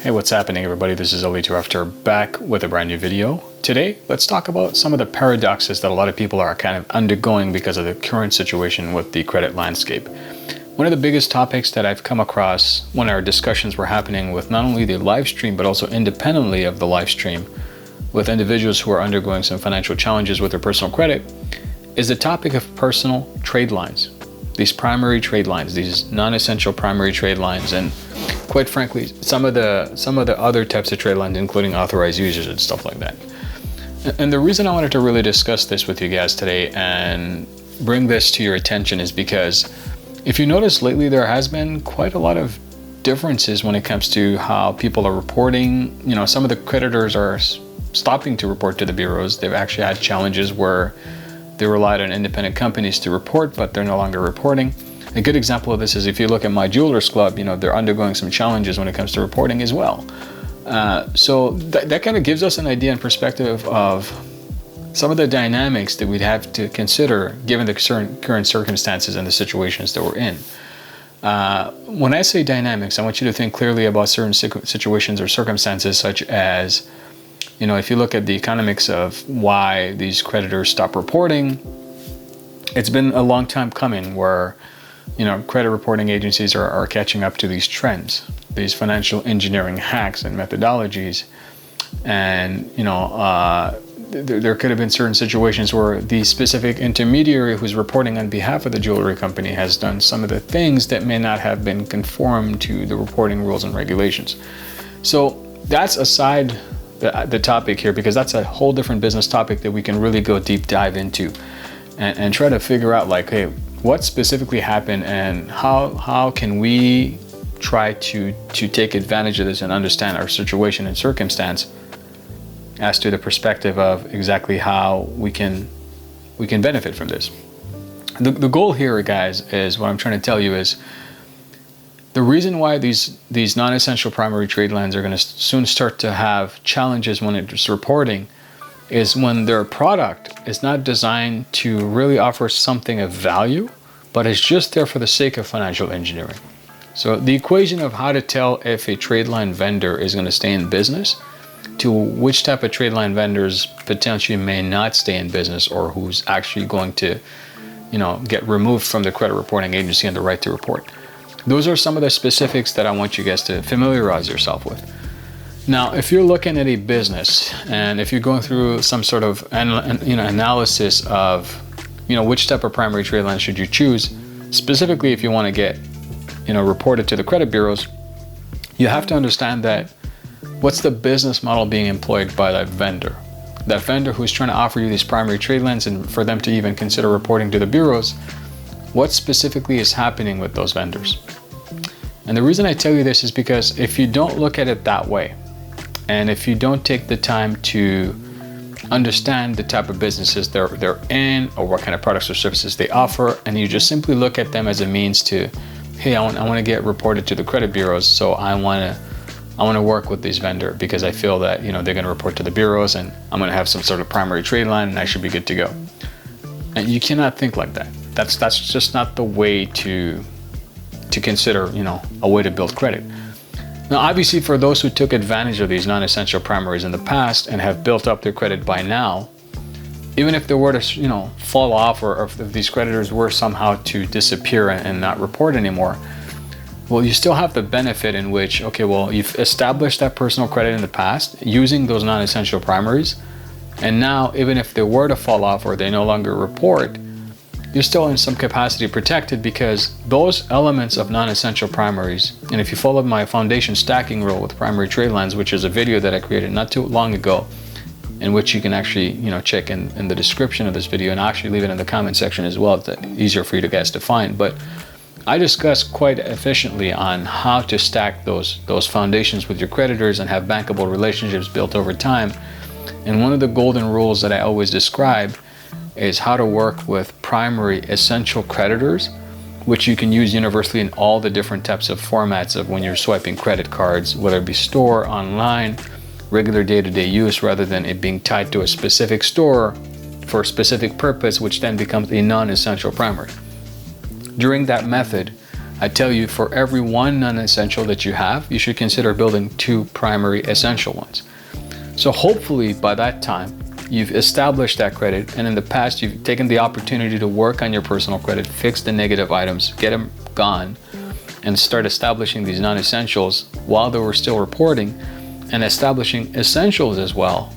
Hey, what's happening everybody? This is Tarafdar back with a brand new video. Today, let's talk about some of the paradoxes that a lot of people are kind of undergoing because of the current situation with the credit landscape. One of the biggest topics that I've come across when our discussions were happening with not only the live stream, but also independently of the live stream with individuals who are undergoing some financial challenges with their personal credit is the topic of personal trade lines. These primary trade lines, these non-essential primary trade lines, and quite frankly, some of the other types of trade lines, including authorized users and stuff like that. And the reason I wanted to really discuss this with you guys today and bring this to your attention is because if you notice lately, there has been quite a lot of differences when it comes to how people are reporting. You know, some of the creditors are stopping to report to the bureaus. They've actually had challenges where they relied on independent companies to report, but they're no longer reporting. A good example of this is if you look at my Jewelers Club, you know, they're undergoing some challenges when it comes to reporting as well. So that kind of gives us an idea and perspective of some of the dynamics that we'd have to consider given the current circumstances and the situations that we're in. When I say dynamics, I want you to think clearly about certain situations or circumstances, such as, you know, if you look at the economics of why these creditors stop reporting, it's been a long time coming where, you know, credit reporting agencies are catching up to these trends, these financial engineering hacks and methodologies. And, you know, there could have been certain situations where the specific intermediary who's reporting on behalf of the jewelry company has done some of the things that may not have been conformed to the reporting rules and regulations. So that's aside the topic here, because that's a whole different business topic that we can really go deep dive into and try to figure out, like, hey, what specifically happened and how can we try to take advantage of this and understand our situation and circumstance as to the perspective of exactly how we can benefit from this. The goal here, guys, is what I'm trying to tell you is the reason why these non-essential primary trade lines are going to soon start to have challenges when it's reporting is when their product is not designed to really offer something of value, but it's just there for the sake of financial engineering. So the equation of how to tell if a trade line vendor is going to stay in business to which type of trade line vendors potentially may not stay in business, or who's actually going to, you know, get removed from the credit reporting agency and the right to report. Those are some of the specifics that I want you guys to familiarize yourself with. Now, if you're looking at a business and if you're going through some sort of analysis of, you know, which type of primary trade line should you choose, specifically if you want to get, you know, reported to the credit bureaus, you have to understand that what's the business model being employed by that vendor who's trying to offer you these primary trade lines, and for them to even consider reporting to the bureaus, what specifically is happening with those vendors. And the reason I tell you this is because if you don't look at it that way, and if you don't take the time to understand the type of businesses they're in, or what kind of products or services they offer, and you just simply look at them as a means to, hey, I want to get reported to the credit bureaus, so I want to work with this vendor because I feel that, you know, they're going to report to the bureaus and I'm going to have some sort of primary trade line and I should be good to go. And you cannot think like that. That's just not the way to consider, you know, a way to build credit. Now, obviously, for those who took advantage of these non-essential primaries in the past and have built up their credit by now, even if they were to, you know, fall off, or if these creditors were somehow to disappear and not report anymore, well, you still have the benefit in which, okay, well, you've established that personal credit in the past using those non-essential primaries, and now even if they were to fall off or they no longer report, you're still in some capacity protected, because those elements of non-essential primaries, and if you follow my foundation stacking rule with primary trade lines, which is a video that I created not too long ago, in which you can actually, you know, check in the description of this video, and I'll actually leave it in the comment section as well. It's easier for you guys to find. But I discuss quite efficiently on how to stack those foundations with your creditors and have bankable relationships built over time. And one of the golden rules that I always describe is how to work with primary essential creditors, which you can use universally in all the different types of formats of when you're swiping credit cards, whether it be store, online, regular day-to-day use, rather than it being tied to a specific store for a specific purpose, which then becomes a non-essential primary. During that method, I tell you, for every one non-essential that you have, you should consider building 2 primary essential ones. So hopefully by that time, you've established that credit, and in the past, you've taken the opportunity to work on your personal credit, fix the negative items, get them gone, and start establishing these non-essentials while they were still reporting, and establishing essentials as well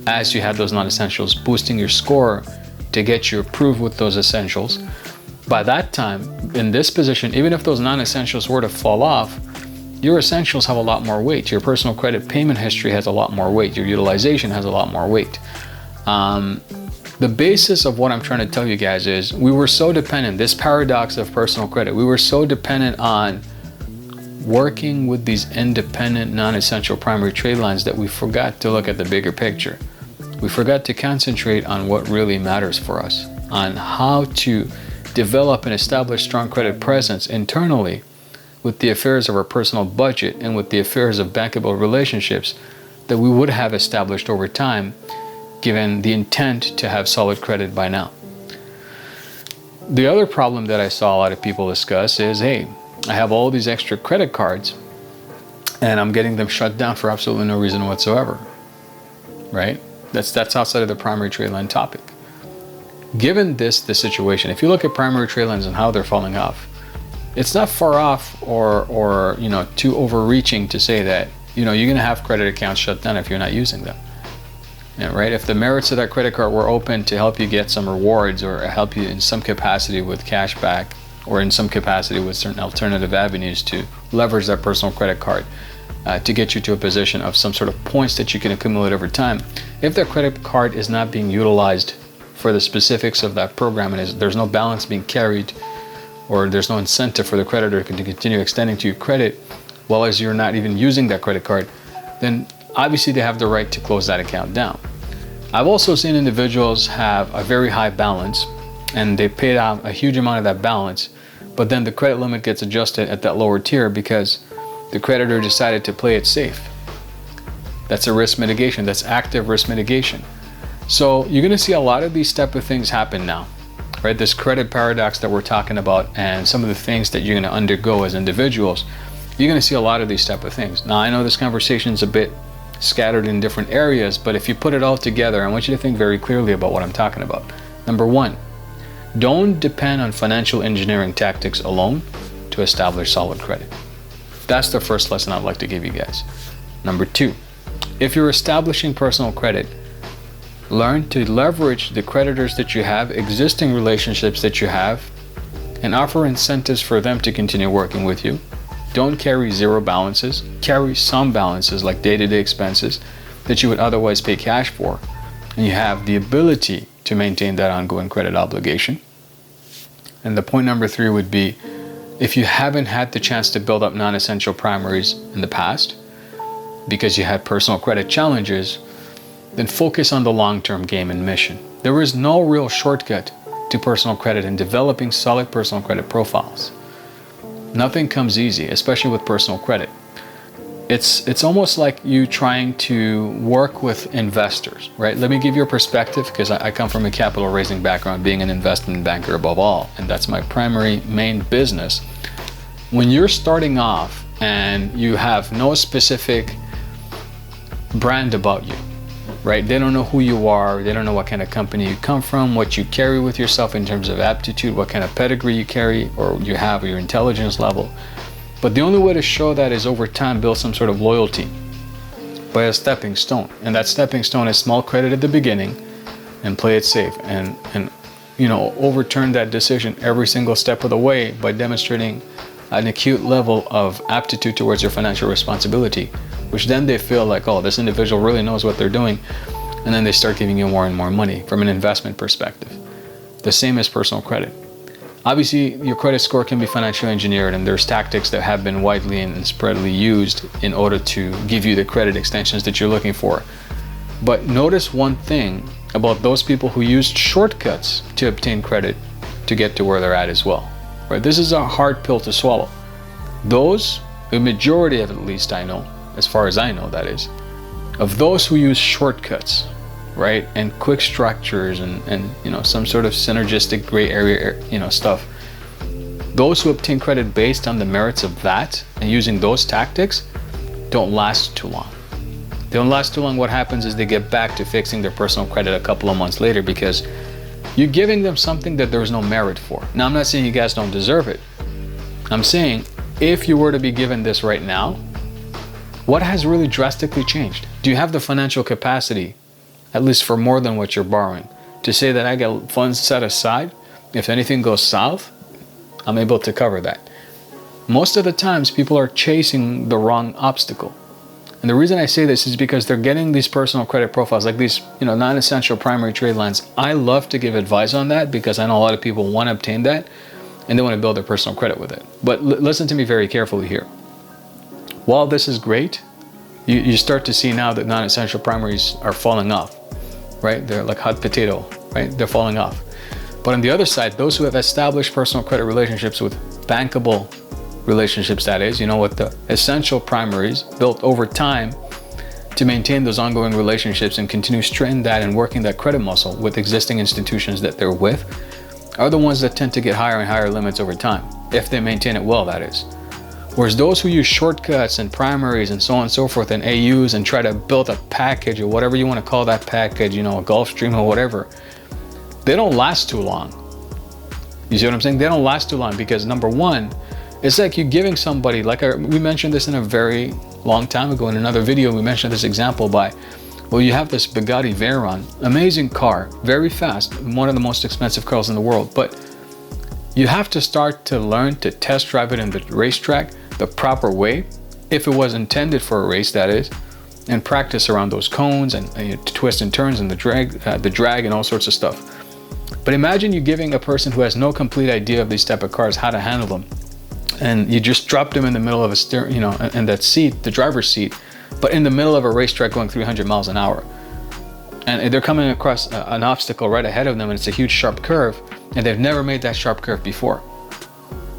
as you had those non-essentials, boosting your score to get you approved with those essentials. By that time, in this position, even if those non-essentials were to fall off, your essentials have a lot more weight. Your personal credit payment history has a lot more weight. Your utilization has a lot more weight. The basis of what I'm trying to tell you guys is we were so dependent, this paradox of personal credit, we were so dependent on working with these independent, non-essential primary trade lines that we forgot to look at the bigger picture. We forgot to concentrate on what really matters for us, on how to develop and establish strong credit presence internally with the affairs of our personal budget and with the affairs of bankable relationships that we would have established over time, given the intent to have solid credit by now. The other problem that I saw a lot of people discuss is, hey, I have all these extra credit cards and I'm getting them shut down for absolutely no reason whatsoever, right? That's outside of the primary trade line topic. Given the situation, if you look at primary trade lines and how they're falling off, it's not far off or too overreaching to say that you're going to have credit accounts shut down if you're not using them. Yeah, right? If the merits of that credit card were open to help you get some rewards or help you in some capacity with cash back or in some capacity with certain alternative avenues to leverage that personal credit card to get you to a position of some sort of points that you can accumulate over time, if that credit card is not being utilized for the specifics of that program and there's no balance being carried, or there's no incentive for the creditor to continue extending to you credit while as you're not even using that credit card, then obviously they have the right to close that account down. I've also seen individuals have a very high balance and they paid out a huge amount of that balance, but then the credit limit gets adjusted at that lower tier because the creditor decided to play it safe. That's a risk mitigation. That's active risk mitigation. So you're going to see a lot of these type of things happen now, right? This credit paradox that we're talking about and some of the things that you're going to undergo as individuals, you're going to see a lot of these type of things. Now, I know this conversation is a bit scattered in different areas, but if you put it all together, I want you to think very clearly about what I'm talking about. Number one, don't depend on financial engineering tactics alone to establish solid credit. That's the first lesson I'd like to give you guys. Number two, if you're establishing personal credit, learn to leverage the creditors that you have, existing relationships that you have, and offer incentives for them to continue working with you. Don't carry zero balances. Carry some balances like day-to-day expenses that you would otherwise pay cash for, and you have the ability to maintain that ongoing credit obligation. And the point number three would be, if you haven't had the chance to build up non-essential primaries in the past because you had personal credit challenges, then focus on the long-term game and mission. There is no real shortcut to personal credit and developing solid personal credit profiles. Nothing comes easy, especially with personal credit. It's almost like you trying to work with investors, right? Let me give you a perspective because I come from a capital raising background, being an investment banker above all, and that's my primary main business. When you're starting off and you have no specific brand about you, right? They don't know who you are. They don't know what kind of company you come from, what you carry with yourself in terms of aptitude, what kind of pedigree you carry or you have, or your intelligence level. But the only way to show that is over time build some sort of loyalty by a stepping stone. And that stepping stone is small credit at the beginning and play it safe and overturn that decision every single step of the way by demonstrating an acute level of aptitude towards your financial responsibility, which then they feel like, oh, this individual really knows what they're doing. And then they start giving you more and more money from an investment perspective. The same as personal credit. Obviously, your credit score can be financially engineered, and there's tactics that have been widely and spreadly used in order to give you the credit extensions that you're looking for. But notice one thing about those people who used shortcuts to obtain credit to get to where they're at as well. Right? This is a hard pill to swallow. Those, the majority of at least I know, as far as I know that is, of those who use shortcuts, right, and quick structures and some sort of synergistic gray area, stuff, Those who obtain credit based on the merits of that and using those tactics don't last too long. They don't last too long. What happens is they get back to fixing their personal credit a couple of months later because you're giving them something that there's no merit for. Now, I'm not saying you guys don't deserve it. I'm saying if you were to be given this right now, what has really drastically changed? Do you have the financial capacity, at least for more than what you're borrowing, to say that I got funds set aside? If anything goes south, I'm able to cover that. Most of the times, people are chasing the wrong obstacle. And the reason I say this is because they're getting these personal credit profiles, like these, non-essential primary trade lines. I love to give advice on that because I know a lot of people want to obtain that and they want to build their personal credit with it. But listen to me very carefully here. While this is great, you start to see now that non-essential primaries are falling off, right? They're like hot potato, right? They're falling off. But on the other side, those who have established personal credit relationships with bankable relationships, that is, with the essential primaries built over time to maintain those ongoing relationships and continue strengthening that and working that credit muscle with existing institutions that they're with, are the ones that tend to get higher and higher limits over time, if they maintain it well, that is. Whereas those who use shortcuts and primaries and so on and so forth and AUs and try to build a package or whatever you want to call that package, a Gulfstream or whatever, they don't last too long. You see what I'm saying? They don't last too long because number one, it's like you're giving somebody, we mentioned this in a very long time ago in another video, we mentioned this example you have this Bugatti Veyron, amazing car, very fast, one of the most expensive cars in the world, but you have to start to learn to test drive it in the racetrack the proper way, if it was intended for a race, that is, and practice around those cones and twists and turns and the drag and all sorts of stuff. But imagine you giving a person who has no complete idea of these type of cars how to handle them, and you just drop them in the middle of a steering, in that seat, the driver's seat, but in the middle of a racetrack going 300 miles an hour. And they're coming across an obstacle right ahead of them, and it's a huge sharp curve, and they've never made that sharp curve before.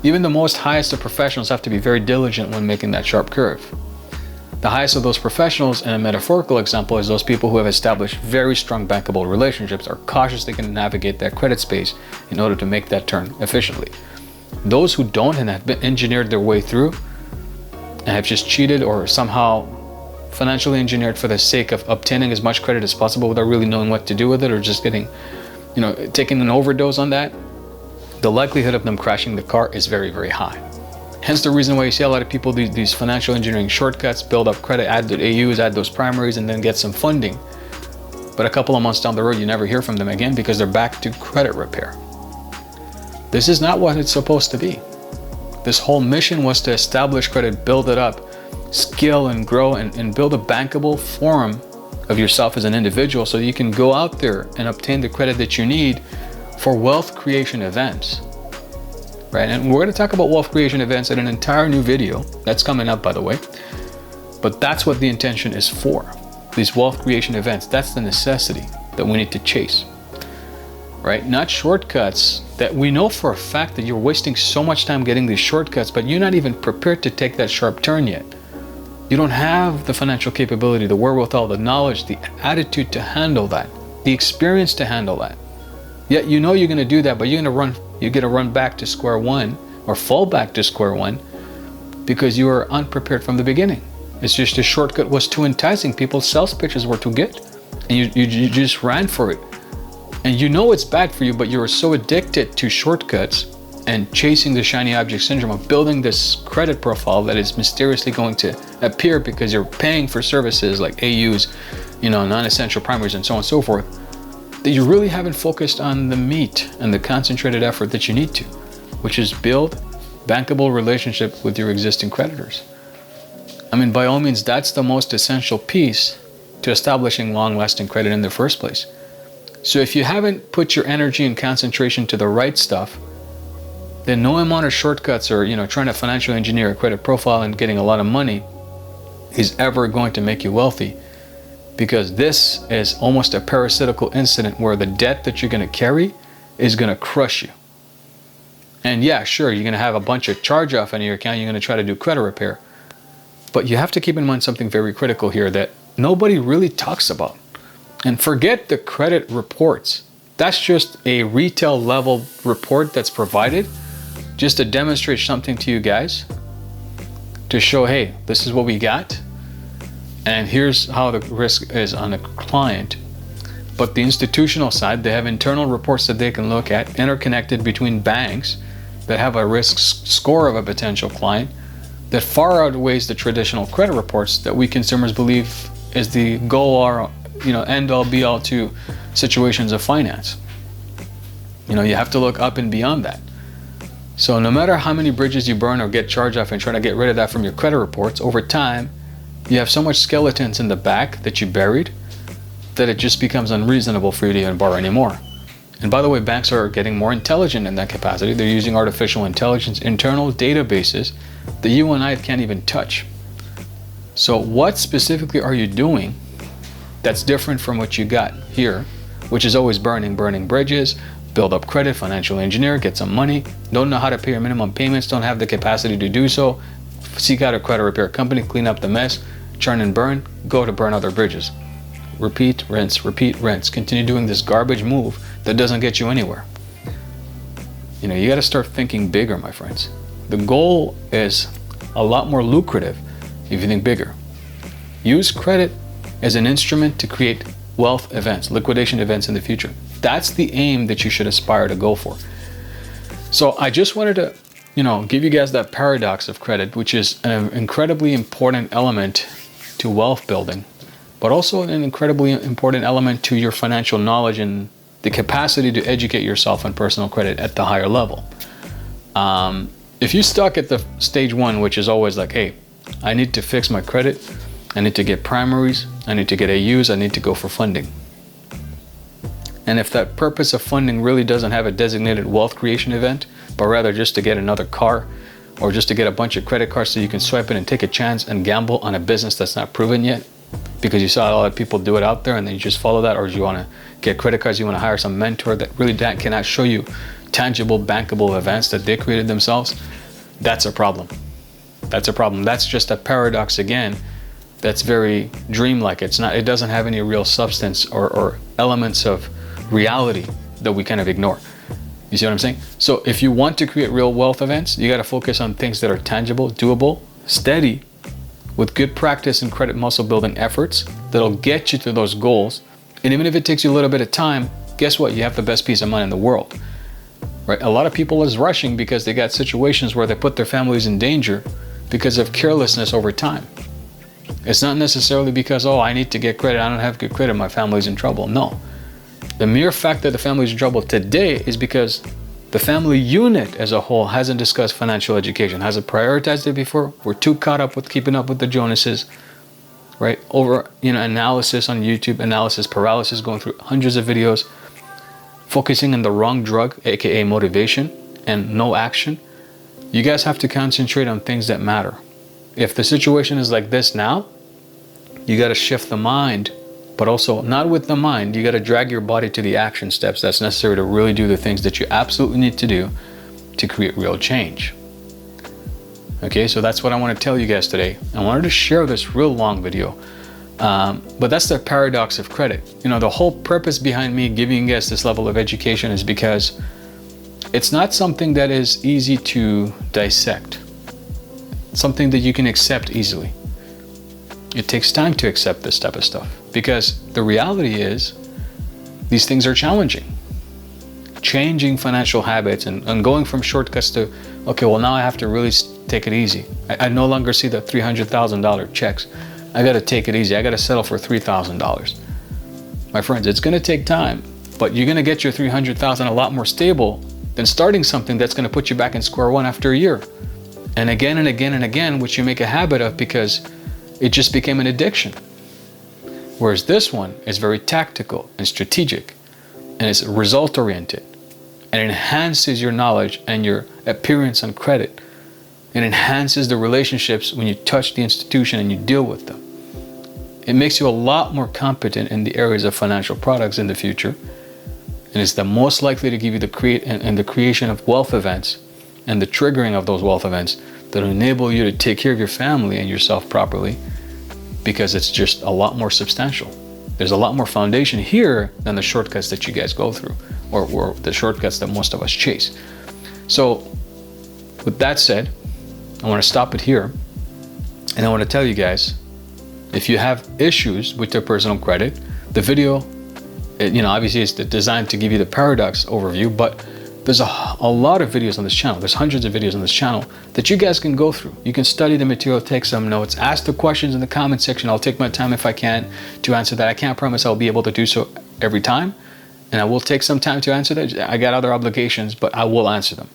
Even the most highest of professionals have to be very diligent when making that sharp curve. The highest of those professionals, in a metaphorical example, is those people who have established very strong bankable relationships, are cautiously going to navigate that credit space in order to make that turn efficiently. Those who don't and have been engineered their way through and have just cheated or somehow financially engineered for the sake of obtaining as much credit as possible without really knowing what to do with it, or just getting, taking an overdose on that, the likelihood of them crashing the car is very, very high. Hence the reason why you see a lot of people do these financial engineering shortcuts, build up credit, add the AUs, add those primaries, and then get some funding. But a couple of months down the road, you never hear from them again because they're back to credit repair. This is not what it's supposed to be. This whole mission was to establish credit, build it up, scale and grow, and build a bankable form of yourself as an individual so you can go out there and obtain the credit that you need for wealth creation events. Right? And we're going to talk about wealth creation events in an entire new video that's coming up, by the way. But that's what the intention is for. These wealth creation events, that's the necessity that we need to chase. Right? Not shortcuts that we know for a fact that you're wasting so much time getting these shortcuts, but you're not even prepared to take that sharp turn yet. You don't have the financial capability, the wherewithal, the knowledge, the attitude to handle that, the experience to handle that. Yet you're going to do that, but you're going to run back to square one or fall back to square one because you were unprepared from the beginning. It's just the shortcut was too enticing. People's sales pitches were too good, and you just ran for it. And it's bad for you, but you were so addicted to shortcuts and chasing the shiny object syndrome of building this credit profile that is mysteriously going to appear because you're paying for services like AUs, non-essential primaries and so on and so forth, that you really haven't focused on the meat and the concentrated effort that you need to, which is build bankable relationship with your existing creditors. By all means, that's the most essential piece to establishing long-lasting credit in the first place. So if you haven't put your energy and concentration to the right stuff, then no amount of shortcuts or trying to financially engineer a credit profile and getting a lot of money is ever going to make you wealthy, because this is almost a parasitical incident where the debt that you're going to carry is going to crush you. And yeah, sure, you're going to have a bunch of charge-off in your account, you're going to try to do credit repair, but you have to keep in mind something very critical here that nobody really talks about. And forget the credit reports. That's just a retail level report that's provided just to demonstrate something to you guys, to show, hey, this is what we got, and here's how the risk is on a client. But the institutional side, they have internal reports that they can look at, interconnected between banks that have a risk score of a potential client that far outweighs the traditional credit reports that we consumers believe is the goal or end all be all to situations of finance. You have to look up and beyond that. So no matter how many bridges you burn or get charged off and try to get rid of that from your credit reports, over time you have so much skeletons in the back that you buried that it just becomes unreasonable for you to even borrow anymore. And by the way, banks are getting more intelligent in that capacity. They're using artificial intelligence, internal databases that you and I can't even touch. So what specifically are you doing that's different from what you got here, which is always burning bridges, build up credit, financial engineer, get some money, don't know how to pay your minimum payments, don't have the capacity to do so, seek out a credit repair company, clean up the mess, churn and burn, go to burn other bridges. Repeat, rinse, continue doing this garbage move that doesn't get you anywhere. You got to start thinking bigger, my friends. The goal is a lot more lucrative if you think bigger. Use credit as an instrument to create wealth events, liquidation events in the future. That's the aim that you should aspire to go for. So I just wanted to, give you guys that paradox of credit, which is an incredibly important element to wealth building, but also an incredibly important element to your financial knowledge and the capacity to educate yourself on personal credit at the higher level. If you're stuck at the stage one, which is always like, hey, I need to fix my credit, I need to get primaries, I need to get AUs, I need to go for funding. And if that purpose of funding really doesn't have a designated wealth creation event, but rather just to get another car or just to get a bunch of credit cards so you can swipe it and take a chance and gamble on a business that's not proven yet, because you saw a lot of people do it out there and then you just follow that, or you want to get credit cards, you want to hire some mentor that really cannot show you tangible, bankable events that they created themselves, that's a problem. That's a problem. That's just a paradox again. That's very dreamlike. It doesn't have any real substance or elements of reality that we kind of ignore. You see what I'm saying? So if you want to create real wealth events, you got to focus on things that are tangible, doable, steady, with good practice and credit muscle building efforts that'll get you to those goals. And even if it takes you a little bit of time, guess what? You have the best peace of mind in the world, right? A lot of people is rushing because they got situations where they put their families in danger because of carelessness over time. It's not necessarily because, I need to get credit, I don't have good credit, my family's in trouble. No. The mere fact that the family's in trouble today is because the family unit as a whole hasn't discussed financial education, hasn't prioritized it before. We're too caught up with keeping up with the Jonases, right? Over, analysis on YouTube, analysis paralysis, going through hundreds of videos, focusing on the wrong drug, aka motivation, and no action. You guys have to concentrate on things that matter. If the situation is like this now, you got to shift the mind, but also not with the mind, you got to drag your body to the action steps that's necessary to really do the things that you absolutely need to do to create real change. Okay, so that's what I want to tell you guys today. I wanted to share this real long video, but that's the paradox of credit. The whole purpose behind me giving you guys this level of education is because it's not something that is easy to dissect, something that you can accept easily. It takes time to accept this type of stuff because the reality is these things are challenging. Changing financial habits and going from shortcuts to, now I have to really take it easy. I no longer see the $300,000 checks. I got to take it easy. I got to settle for $3,000. My friends, it's going to take time, but you're going to get your $300,000 a lot more stable than starting something that's going to put you back in square one after a year. And again and again and again, which you make a habit of because it just became an addiction. Whereas this one is very tactical and strategic and it's result oriented and it enhances your knowledge and your appearance on credit. It enhances the relationships when you touch the institution and you deal with them. It makes you a lot more competent in the areas of financial products in the future. And it's the most likely to give you the creation of wealth events and the triggering of those wealth events that enable you to take care of your family and yourself properly, because it's just a lot more substantial. There's a lot more foundation here than the shortcuts that you guys go through or the shortcuts that most of us chase. So with that said, I want to stop it here. And I want to tell you guys, if you have issues with your personal credit, the video, obviously it's designed to give you the paradox overview, but there's a lot of videos on this channel. There's hundreds of videos on this channel that you guys can go through. You can study the material, take some notes, ask the questions in the comment section. I'll take my time if I can to answer that. I can't promise I'll be able to do so every time, and I will take some time to answer that. I got other obligations, but I will answer them.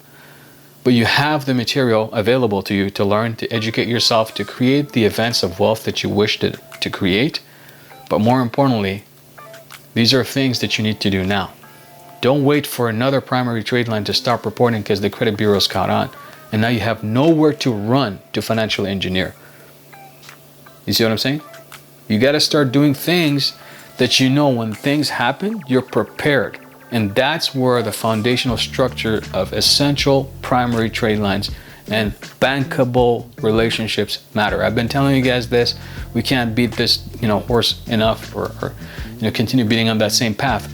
But you have the material available to you to learn, to educate yourself, to create the events of wealth that you wish to create. But more importantly, these are things that you need to do now. Don't wait for another primary trade line to stop reporting because the credit bureau's caught on. And now you have nowhere to run to financially engineer. You see what I'm saying? You got to start doing things that when things happen, you're prepared. And that's where the foundational structure of essential primary trade lines and bankable relationships matter. I've been telling you guys this. We can't beat this horse enough or continue beating on that same path.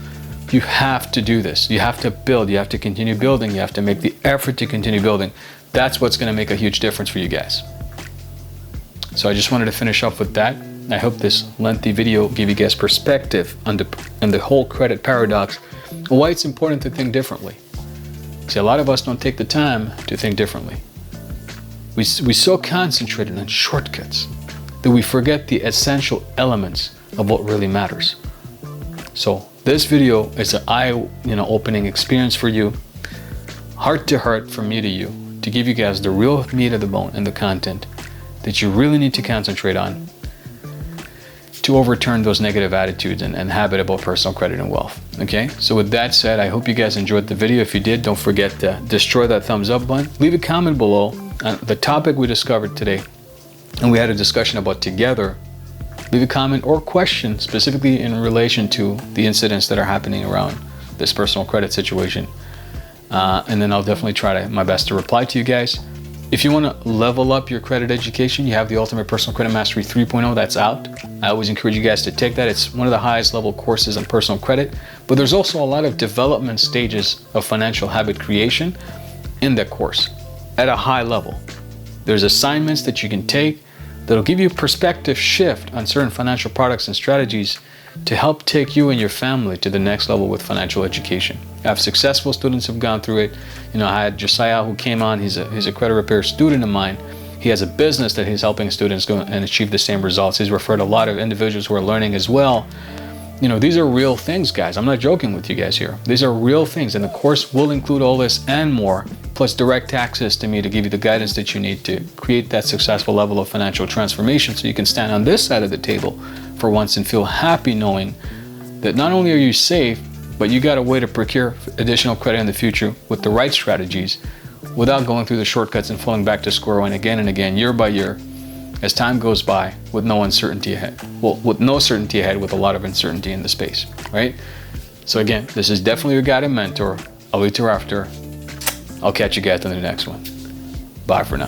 You have to do this. You have to build. You have to continue building. You have to make the effort to continue building. That's what's going to make a huge difference for you guys. So I just wanted to finish up with that. I hope this lengthy video gave you guys perspective on the whole credit paradox, why it's important to think differently. See, a lot of us don't take the time to think differently. We so concentrated on shortcuts that we forget the essential elements of what really matters. So this video is an eye-opening experience for you, heart to heart from me to you, to give you guys the real meat of the bone and the content that you really need to concentrate on to overturn those negative attitudes and habit about personal credit and wealth. Okay, so with that said, I hope you guys enjoyed the video. If you did, don't forget to destroy that thumbs up button. Leave a comment below on the topic we discovered today and we had a discussion about together. Leave a comment or question specifically in relation to the incidents that are happening around this personal credit situation. And then I'll definitely try my best to reply to you guys. If you want to level up your credit education, you have the Ultimate Personal Credit Mastery 3.0 that's out. I always encourage you guys to take that. It's one of the highest level courses on personal credit, but there's also a lot of development stages of financial habit creation in that course at a high level. There's assignments that you can take that'll give you a perspective shift on certain financial products and strategies to help take you and your family to the next level with financial education. I have successful students who've gone through it. I had Josiah who came on. He's a credit repair student of mine. He has a business that he's helping students go and achieve the same results. He's referred a lot of individuals who are learning as well. These are real things, guys. I'm not joking with you guys here. These are real things, and the course will include all this and more, plus direct access to me to give you the guidance that you need to create that successful level of financial transformation so you can stand on this side of the table for once and feel happy knowing that not only are you safe, but you got a way to procure additional credit in the future with the right strategies without going through the shortcuts and falling back to square one again and again, year by year, as time goes by with no uncertainty ahead. Well, with no certainty ahead, with a lot of uncertainty in the space, right? So again, this is definitely your guide and mentor, Ali Tarafdar. I'll catch you guys on the next one. Bye for now.